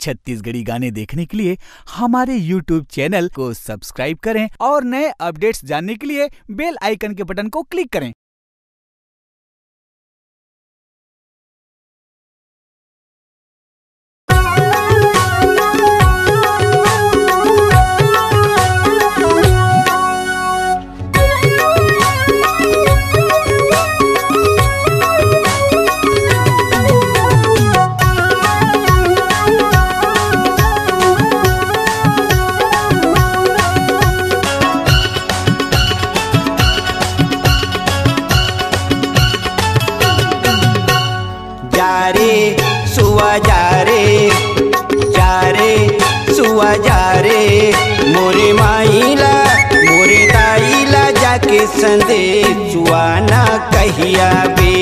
छत्तीसगढ़ी गाने देखने के लिए हमारे YouTube चैनल को सब्सक्राइब करें और नए अपडेट्स जानने के लिए बेल आइकन के बटन को क्लिक करें। जा रे मोरे माइला मोरे दाइला जाके संदेश सुआना कहिया बे।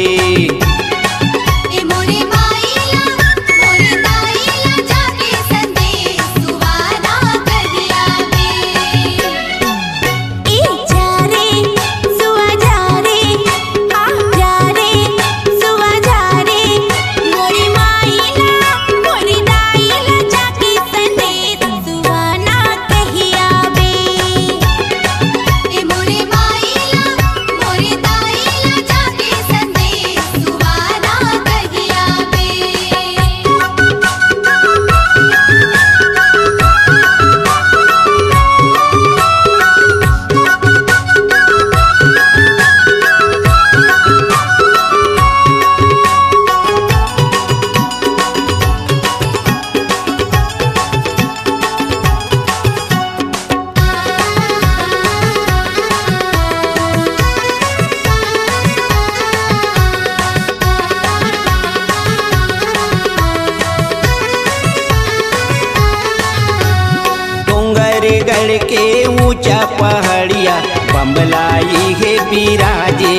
गढ़ के ऊंचा पहाड़िया बम्बलाई है बिराजे,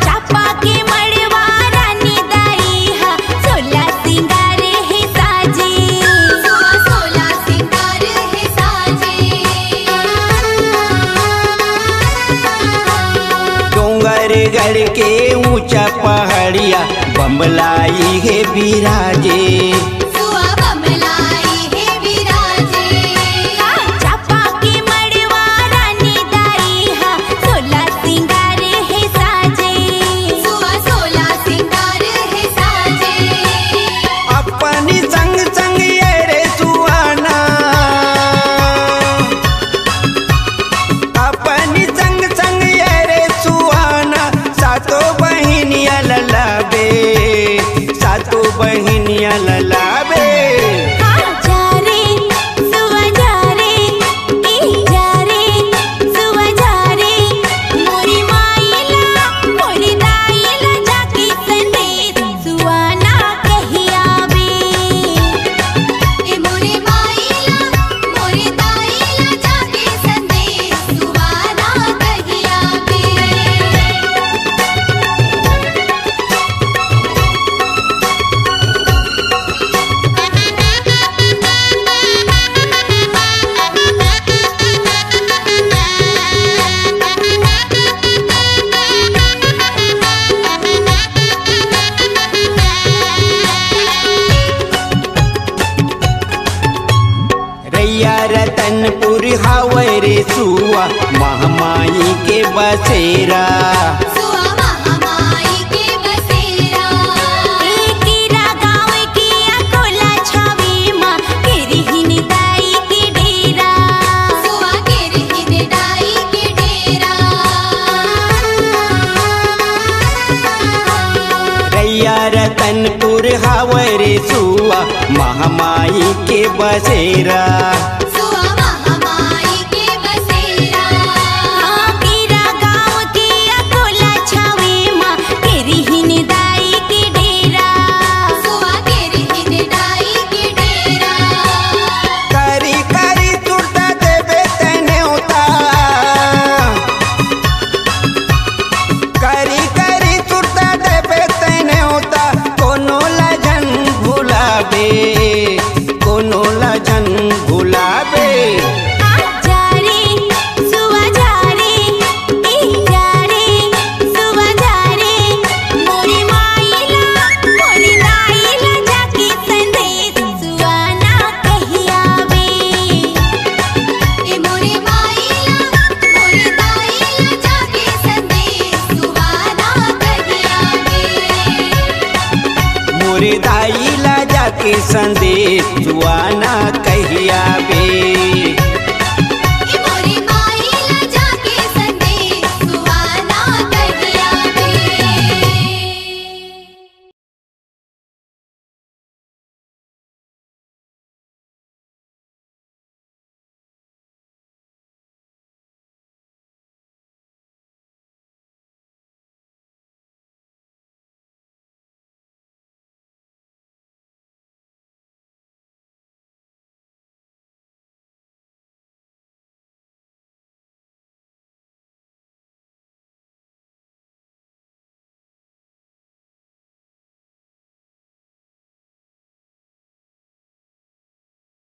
चापा के मड़वा रानी दाई हा सोला सिंगार है साजे, सोला सिंगार है साजे। डोंगरगढ़ के ऊंचा पहाड़िया बम्बलाई है बिराजे, बहनिया ललाबे। रतनपुर हावरे सुआ महामाई के बसेरा, सुआ महामाई के बसेरा। एकीरा गाँव की अकोला छावी माँ केरहिन दाई के डेरा, सुआ केरहिन दाई के डेरा। रैया रतनपुर हावरे सुआ महामाई के बसेरा, कोनो लजन भुलाबे। मोरे दाई ला जाके संदेश जुआना कहिया बे।